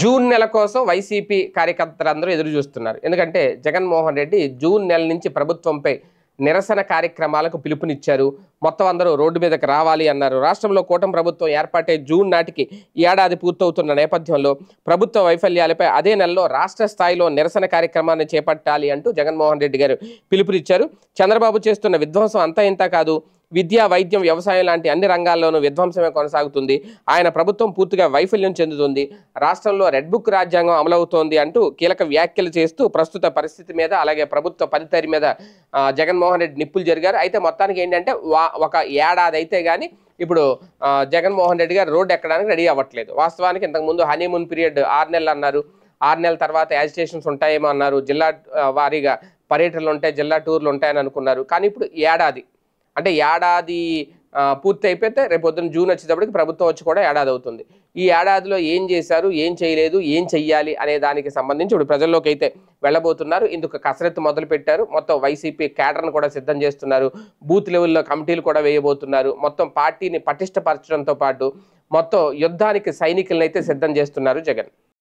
June నెల కోసం YCP కార్యకర్తలందరూ ఎదురు చూస్తున్నారు. ఎందుకంటే జగన్మోహన్ రెడ్డి జూన్ నెల నుంచి ప్రభుత్వంపై నిరసన కార్యక్రమాలకు పిలుపునిచ్చారు. మొత్తం అందరూ రోడ్డు మీదకి రావాలి అన్నారు. రాష్ట్రంలో కూటమి ప్రభుత్వం ఏర్పాటై జూన్ నాటికి ఏడాది పూర్తవుతున్న నేపథ్యంలో ప్రభుత్వ వైఫల్యాలపై అదే నెలలో రాష్ట్ర స్థాయిలో నిరసన కార్యక్రమాన్ని చేపట్టాలి అంటూ జగన్మోహన్ రెడ్డి గారు పిలుపునిచ్చారు. చంద్రబాబు చేస్తున్న విధ్వంసం అంతా ఇంత కాదు, విద్య, వైద్యం, వ్యవసాయం లాంటి అన్ని రంగాల్లోనూ విధ్వంసమే కొనసాగుతుంది. ఆయన ప్రభుత్వం పూర్తిగా వైఫల్యం చెందుతుంది. రాష్ట్రంలో రెడ్ బుక్ రాజ్యాంగం అమలవుతోంది అంటూ కీలక వ్యాఖ్యలు చేస్తూ ప్రస్తుత పరిస్థితి మీద అలాగే ప్రభుత్వ పనితీరు మీద జగన్మోహన్ రెడ్డి నిప్పులు జరిగారు. అయితే మొత్తానికి ఏంటంటే ఒక ఏడాది అయితే కానీ ఇప్పుడు జగన్మోహన్ రెడ్డి గారు రోడ్డు ఎక్కడానికి రెడీ అవ్వట్లేదు. వాస్తవానికి ఇంతకుముందు హనీమూన్ పీరియడ్ 6 నెలలు అన్నారు. 6 నెలల తర్వాత యాజిటేషన్స్ ఉంటాయేమో అన్నారు. జిల్లా వారీగా పర్యటనలు ఉంటాయి, జిల్లా టూర్లు ఉంటాయని అనుకున్నారు. కానీ ఇప్పుడు ఏడాది అంటే ఏడాది పూర్తి అయిపోతే రేపొద్దున జూన్ వచ్చేటప్పటికి ప్రభుత్వం వచ్చి కూడా ఏడాది అవుతుంది. ఈ ఏడాదిలో ఏం చేశారు, ఏం చేయలేదు, ఏం చెయ్యాలి అనే దానికి సంబంధించి ఇప్పుడు ప్రజల్లోకి అయితే వెళ్ళబోతున్నారు. ఇందుకు కసరత్తు మొదలు పెట్టారు. మొత్తం వైసీపీ క్యాడర్ను కూడా సిద్ధం చేస్తున్నారు. బూత్ లెవెల్లో కమిటీలు కూడా వేయబోతున్నారు. మొత్తం పార్టీని పటిష్టపరచడంతో పాటు మొత్తం యుద్ధానికి సైనికులను అయితే సిద్ధం చేస్తున్నారు జగన్.